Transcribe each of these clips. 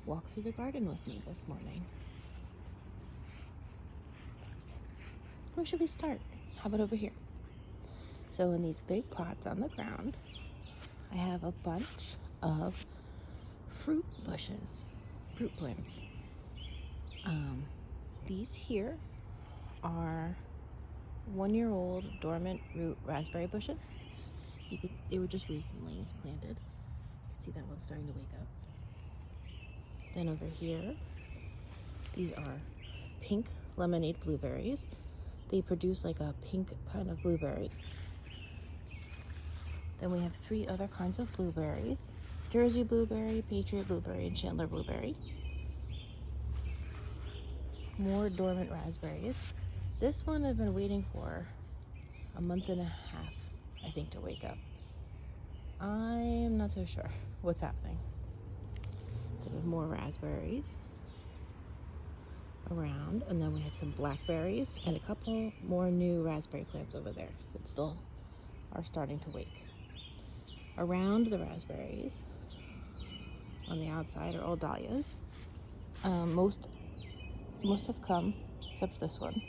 walk through the garden with me this morning. Where should we start? How about over here? So in these big pots on the ground, I have a bunch of fruit bushes, fruit plants. These here are 1-year-old dormant root raspberry bushes. They were just recently planted. You can see that one's starting to wake up. Then over here, these are pink lemonade blueberries. They produce like a pink kind of blueberry. Then we have 3 other kinds of blueberries: Jersey blueberry, Patriot blueberry, and Chandler blueberry. More dormant raspberries. This one I've been waiting for a month and a half, I think, to wake up. I'm not so sure what's happening. We have more raspberries around, and then we have some blackberries and a couple more new raspberry plants over there that still are starting to wake. Around the raspberries on the outside are all dahlias. Most have come except this one,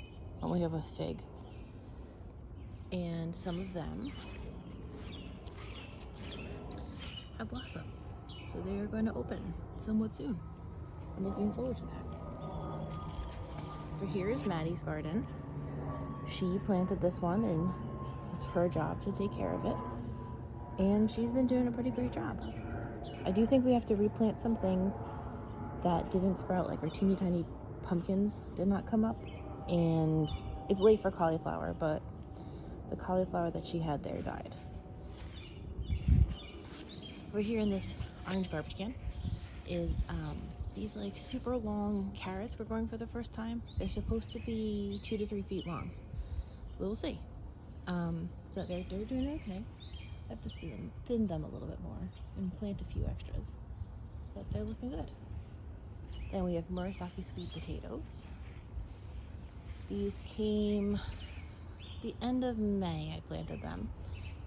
and we have a fig, and some of them have blossoms, so they are going to open somewhat soon. I'm looking forward to that. For here is Maddie's garden. She planted this one, and it's her job to take care of it, and she's been doing a pretty great job. I do think we have to replant some things that didn't sprout, like our teeny tiny pumpkins did not come up, and it's late for cauliflower, but the cauliflower that she had there died. Over here in this orange garbage can is these like super long carrots we're growing for the first time. They're supposed to be 2 to 3 feet long. We'll see. So they're doing okay. I have to thin them a little bit more and plant a few extras, but they're looking good. Then we have Murasaki sweet potatoes. These came the end of May. I planted them,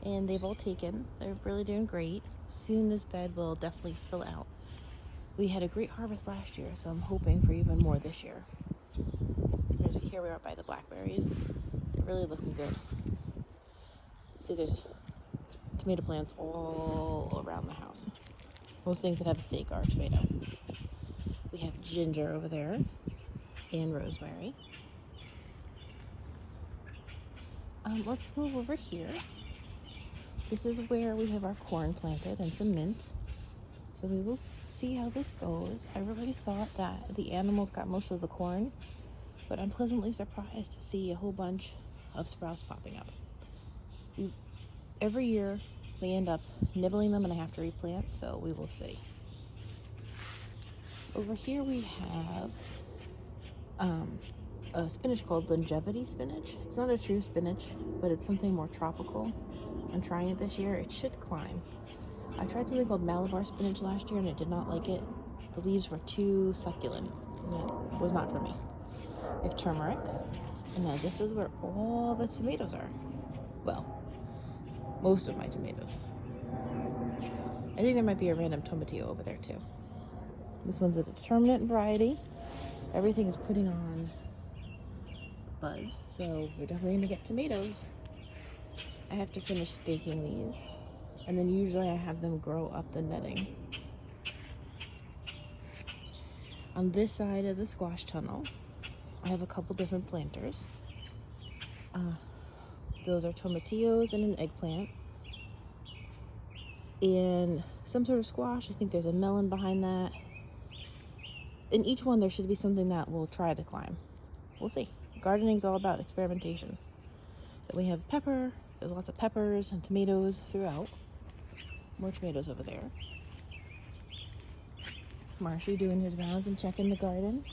and they've all taken. They're really doing great. Soon this bed will definitely fill out. We had a great harvest last year, so I'm hoping for even more this year. Here we are by the blackberries. They're really looking good. See, there's tomato plants all around the house. Most things that have a stake are tomato. We have ginger over there and rosemary. Let's move over here. This is where we have our corn planted and some mint. So we will see how this goes. I really thought that the animals got most of the corn, but I'm pleasantly surprised to see a whole bunch of sprouts popping up. Every year they end up nibbling them and I have to replant, so we will see. Over here we have a spinach called longevity spinach. It's not a true spinach, but it's something more tropical. I'm trying it this year. It should climb. I tried something called Malabar spinach last year and I did not like it. The leaves were too succulent. It was not for me. We have turmeric, and now this is where all the tomatoes are. Well, most of my tomatoes. I think there might be a random tomatillo over there too. This one's a determinate variety. Everything is putting on buds, so we're definitely gonna get tomatoes. I have to finish staking these, and then usually I have them grow up the netting. On this side of the squash tunnel, I have a couple different planters. Those are tomatillos and an eggplant, and some sort of squash. I think there's a melon behind that. In each one, there should be something that will try to climb. We'll see. Gardening is all about experimentation. Then we have pepper. There's lots of peppers and tomatoes throughout. More tomatoes over there. Marshy doing his rounds and checking the garden.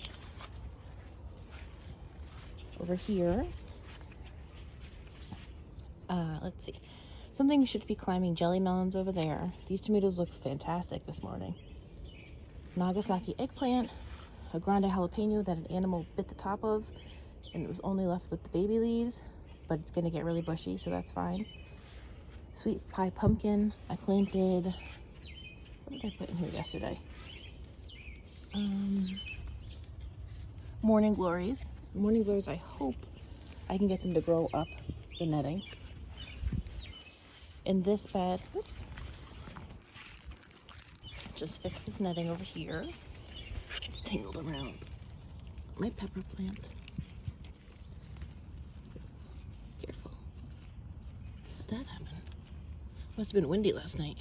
Over here, let's see. Something should be climbing. Jelly melons over there. These tomatoes look fantastic this morning. Nagasaki eggplant, a grande jalapeno that an animal bit the top of, and it was only left with the baby leaves, but it's gonna get really bushy, so that's fine. Sweet pie pumpkin, I planted, what did I put in here yesterday? Morning glories. Morning glories, I hope I can get them to grow up the netting. In this bed, oops, just fix this netting over here. It's tangled around my pepper plant. Careful. How'd that happen? Must have been windy last night.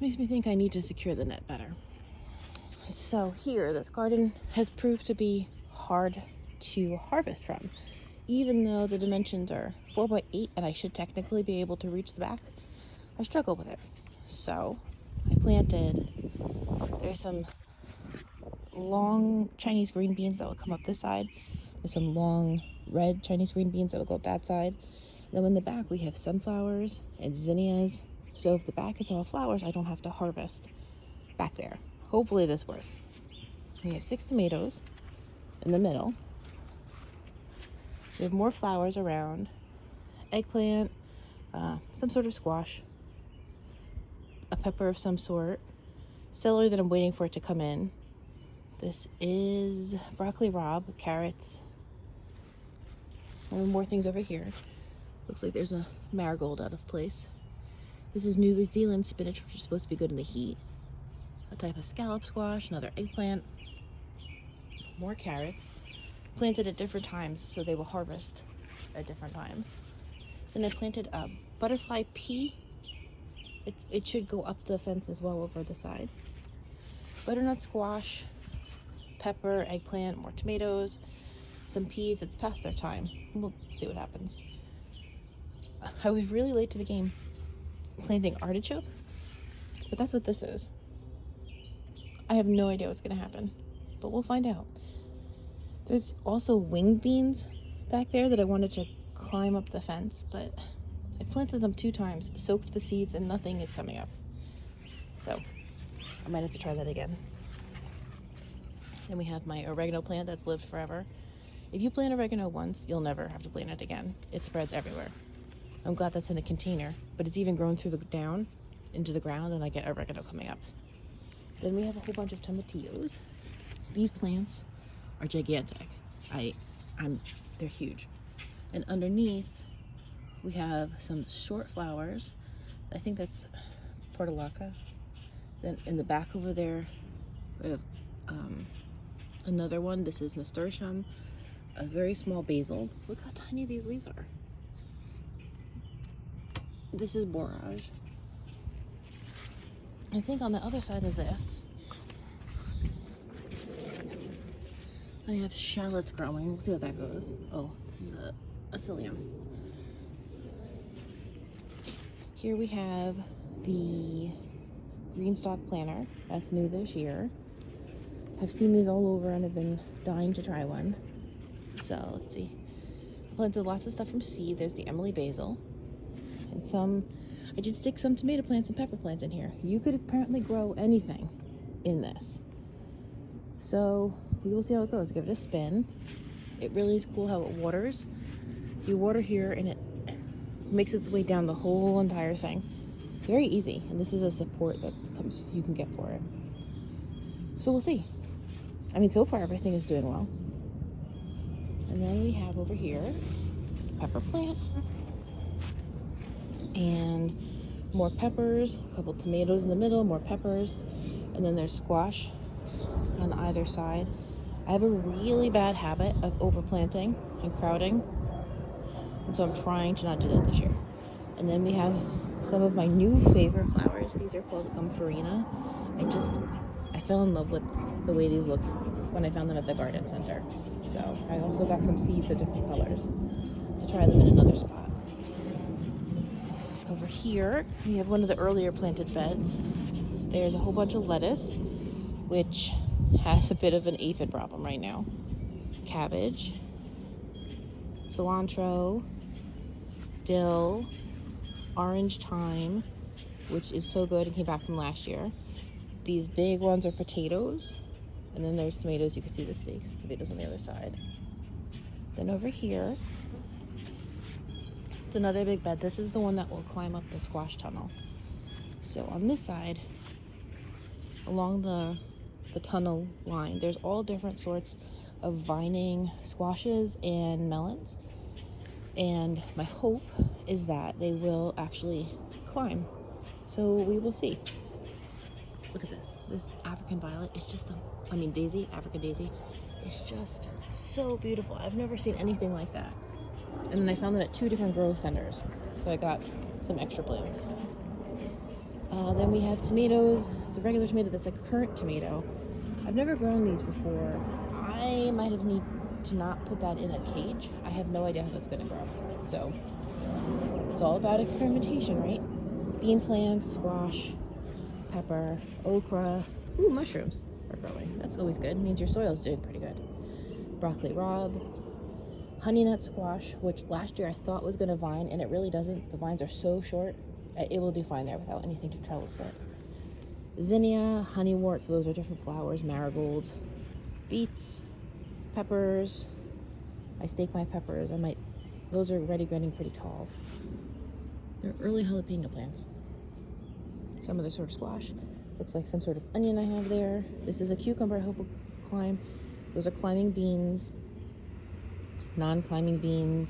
Makes me think I need to secure the net better. So here, this garden has proved to be hard to harvest from. Even though the dimensions are 4x8 and I should technically be able to reach the back, I struggle with it. So I planted, there's some long Chinese green beans that will come up this side. There's some long red Chinese green beans that will go up that side. Then in the back we have sunflowers and zinnias. So if the back is all flowers, I don't have to harvest back there. Hopefully this works. We have 6 tomatoes in the middle. We have more flowers around, eggplant, some sort of squash, a pepper of some sort, celery that I'm waiting for it to come in. This is broccoli rabe, carrots, and more things over here. Looks like there's a marigold out of place. This is New Zealand spinach, which is supposed to be good in the heat. A type of scallop squash, another eggplant, more carrots. Planted at different times so they will harvest at different times. Then I planted a butterfly pea. It should go up the fence as well over the side. Butternut squash, pepper, eggplant, more tomatoes, some peas. It's past their time. We'll see what happens. I was really late to the game planting artichoke, but that's what this is. I have no idea what's gonna happen, but we'll find out. There's also winged beans back there that I wanted to climb up the fence, but I planted them 2 times, soaked the seeds, and nothing is coming up. So I might have to try that again. Then we have my oregano plant that's lived forever. If you plant oregano once, you'll never have to plant it again. It spreads everywhere. I'm glad that's in a container, but it's even grown through the down into the ground, and I get oregano coming up. Then we have a whole bunch of tomatillos. These plants are gigantic. They're huge. And underneath we have some short flowers. I think that's portulaca. Then in the back over there we have another one. This is nasturtium, a very small basil. Look how tiny these leaves are. This is borage. I think on the other side of this I have shallots growing. We'll see how that goes. Oh, this is a psyllium. Here we have the green stalk planter. That's new this year. I've seen these all over and I've been dying to try one. So let's see. I planted lots of stuff from seed. There's the Emily basil. And I did stick some tomato plants and pepper plants in here. You could apparently grow anything in this. So we will see how it goes. Give it a spin. It really is cool how it waters. You water here and it makes its way down the whole entire thing. It's very easy, and this is a support that you can get for it. So we'll see. I mean, so far everything is doing well. And then we have over here pepper plant and more peppers, a couple tomatoes in the middle, more peppers, and then there's squash on either side. I have a really bad habit of overplanting and crowding, and so I'm trying to not do that this year. And then we have some of my new favorite flowers. These are called Gomphrena. I fell in love with the way these look when I found them at the garden center. So I also got some seeds of different colors to try them in another spot. Over here, we have one of the earlier planted beds. There's a whole bunch of lettuce, which has a bit of an aphid problem right now. Cabbage, cilantro, dill, orange thyme, which is so good and came back from last year. These big ones are potatoes, and then there's tomatoes. You can see the stakes, tomatoes on the other side. Then over here, it's another big bed. This is the one that will climb up the squash tunnel. So on this side, along the the tunnel line. There's all different sorts of vining squashes and melons. And my hope is that they will actually climb. So we will see. Look at this. This African violet, it's just daisy, African daisy. It's just so beautiful. I've never seen anything like that. And then I found them at 2 different grow centers. So I got some extra plants. Then we have tomatoes. It's a regular tomato that's a currant tomato. I've never grown these before. I might have need to not put that in a cage. I have no idea how that's going to grow. So it's all about experimentation, right? Bean plants, squash, pepper, okra. Ooh, mushrooms are growing. That's always good. It means your soil is doing pretty good. Broccoli rabe, honey nut squash, which last year I thought was going to vine, and it really doesn't. The vines are so short. It will do fine there without anything to trellis it. Zinnia, honeywort, so those are different flowers, marigolds, beets, peppers. I stake my peppers. Those are already getting pretty tall. They're early jalapeno plants. Some of the sort of squash. Looks like some sort of onion I have there. This is a cucumber I hope will climb. Those are climbing beans, non-climbing beans.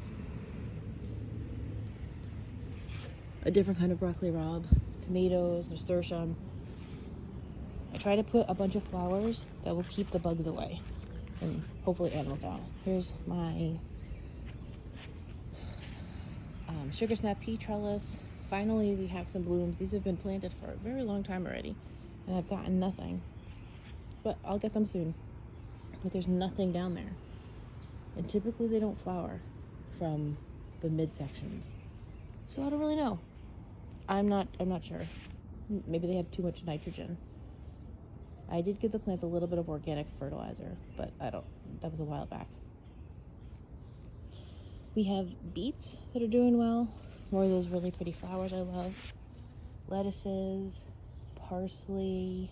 A different kind of broccoli rabe, tomatoes, nasturtium. I try to put a bunch of flowers that will keep the bugs away and hopefully animals out. Here's my sugar snap pea trellis. Finally, we have some blooms. These have been planted for a very long time already, and I've gotten nothing. But I'll get them soon. But there's nothing down there. And typically they don't flower from the midsections. So I don't really know. I'm not sure. Maybe they have too much nitrogen. I did give the plants a little bit of organic fertilizer, but that was a while back. We have beets that are doing well. More of those really pretty flowers I love. Lettuces, parsley,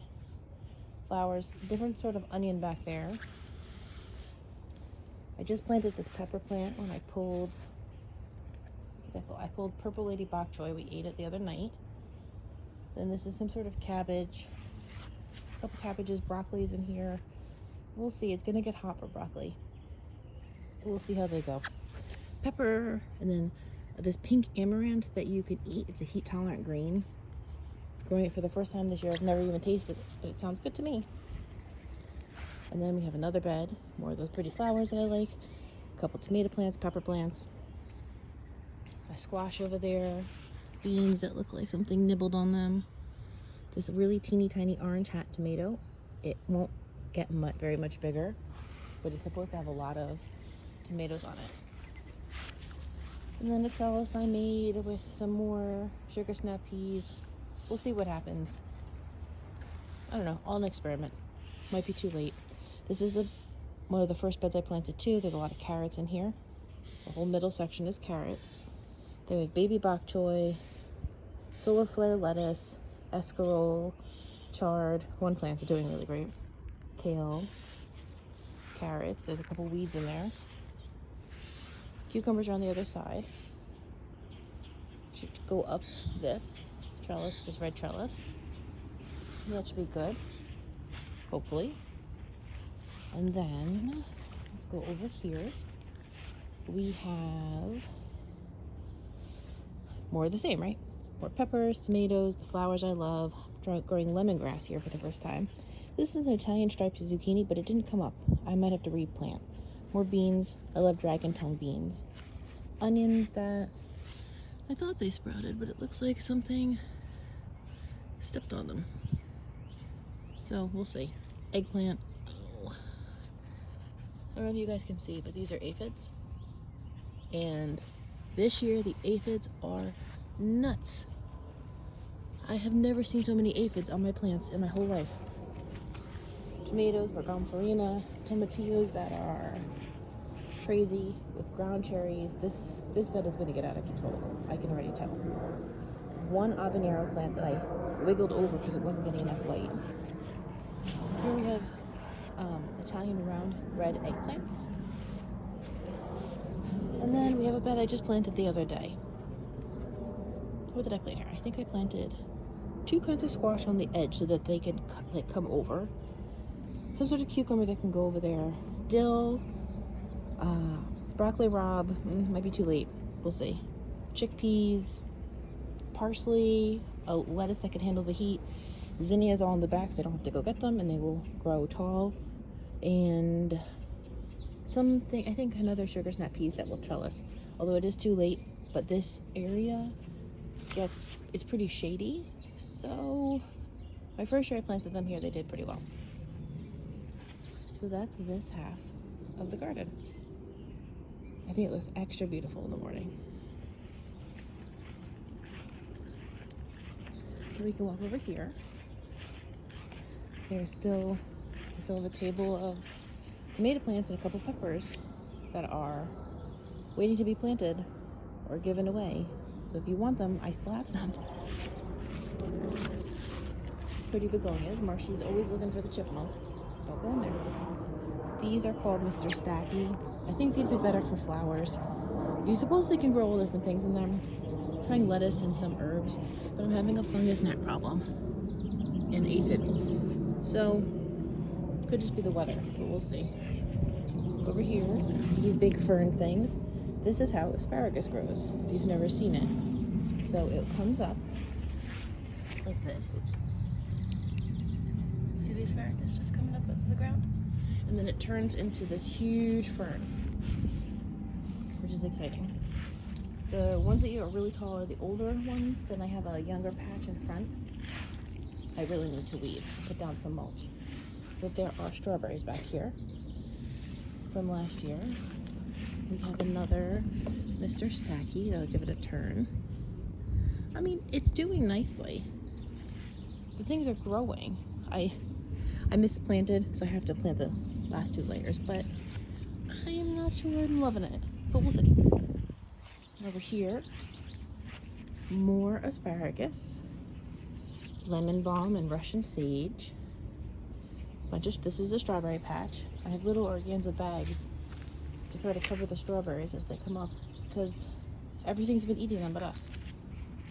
flowers, different sort of onion back there. I just planted this pepper plant when I pulled Purple Lady Bok Choy. We ate it the other night. Then this is some sort of cabbage. A couple cabbages, broccoli's in here. We'll see. It's gonna get hot for broccoli. We'll see how they go. Pepper, and then this pink amaranth that you could eat. It's a heat tolerant green. Growing it for the first time this year. I've never even tasted it, but it sounds good to me. And then we have another bed, more of those pretty flowers that I like. A couple tomato plants, pepper plants. A squash over there. Beans that look like something nibbled on them. This really teeny tiny orange hat tomato. It won't get very much bigger, but it's supposed to have a lot of tomatoes on it. And then a trellis I made with some more sugar snap peas. We'll see what happens. I don't know, all an experiment. Might be too late. This is one of the first beds I planted too. There's a lot of carrots in here. The whole middle section is carrots. Then we have baby bok choy, solar flare lettuce, escarole, chard. One plant's doing really great. Kale, carrots. There's a couple weeds in there. Cucumbers are on the other side. Should go up this trellis, this red trellis. That should be good, hopefully. And then let's go over here. We have more of the same, right? More peppers, tomatoes, the flowers I love. Growing lemongrass here for the first time. This is an Italian striped zucchini, but it didn't come up. I might have to replant. More beans. I love dragon tongue beans. Onions that I thought they sprouted, but it looks like something stepped on them. So we'll see. Eggplant. Oh. I don't know if you guys can see, but these are aphids. And this year the aphids are nuts. I have never seen so many aphids on my plants in my whole life. Tomatoes, Bergamo farina, tomatillos that are crazy with ground cherries. This bed is going to get out of control. I can already tell. One habanero plant that I wiggled over because it wasn't getting enough light. Here we have Italian round red eggplants. And then we have a bed I just planted the other day. What did I plant here? I think I planted 2 kinds of squash on the edge so that they could come over. some sort of cucumber that can go over there. Dill, broccoli rabe, might be too late. We'll see. Chickpeas, parsley, a lettuce that can handle the heat. Zinnias all in the back, so I don't have to go get them, and they will grow tall. And something, I think another sugar snap peas that will trellis, although it is too late. But this area is pretty shady, so my first year I planted them here, they did pretty well. So that's this half of the garden. I think it looks extra beautiful in the morning. So we can walk over here. We still have a table of tomato plants and a couple peppers that are waiting to be planted or given away. So if you want them, I still have some. Pretty begonias. Marshy's always looking for the chipmunk. Don't go in there. These are called Mr. Stacky. I think they'd be better for flowers. You supposedly can grow all different things in them. I'm trying lettuce and some herbs, but I'm having a fungus gnat problem and aphids. So could just be the weather, but we'll see. Over here, these big fern things. This is how asparagus grows, if you've never seen it. So it comes up like this. Oops. See the asparagus just coming up out of the ground? And then it turns into this huge fern, which is exciting. The ones that are really tall are the older ones. Then I have a younger patch in front. I really need to weed, put down some mulch. But there are strawberries back here from last year. We have another Mr. Stacky. I'll give it a turn. I mean, it's doing nicely. The things are growing. I misplanted, so I have to plant the last 2 layers, but I am not sure I'm loving it, but we'll see. Over here, more asparagus, lemon balm and Russian sage. This is the strawberry patch. I have little organza bags to try to cover the strawberries as they come up, because everything's been eating them but us.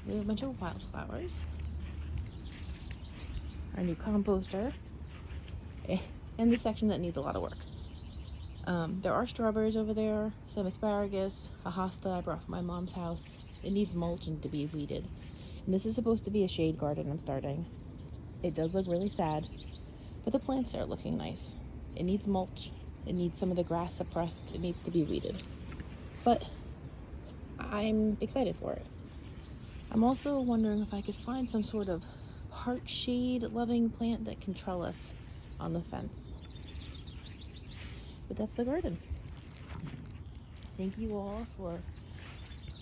We have a bunch of wildflowers. Our new composter. And the section that needs a lot of work. There are strawberries over there, some asparagus, a hosta I brought from my mom's house. It needs mulch and to be weeded. And this is supposed to be a shade garden I'm starting. It does look really sad, but the plants are looking nice. It needs mulch. It needs some of the grass suppressed. It needs to be weeded. But I'm excited for it. I'm also wondering if I could find some sort of heart shade loving plant that can trellis on the fence. But that's the garden. Thank you all for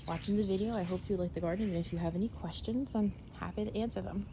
watching the video. I hope you like the garden, and if you have any questions, I'm happy to answer them.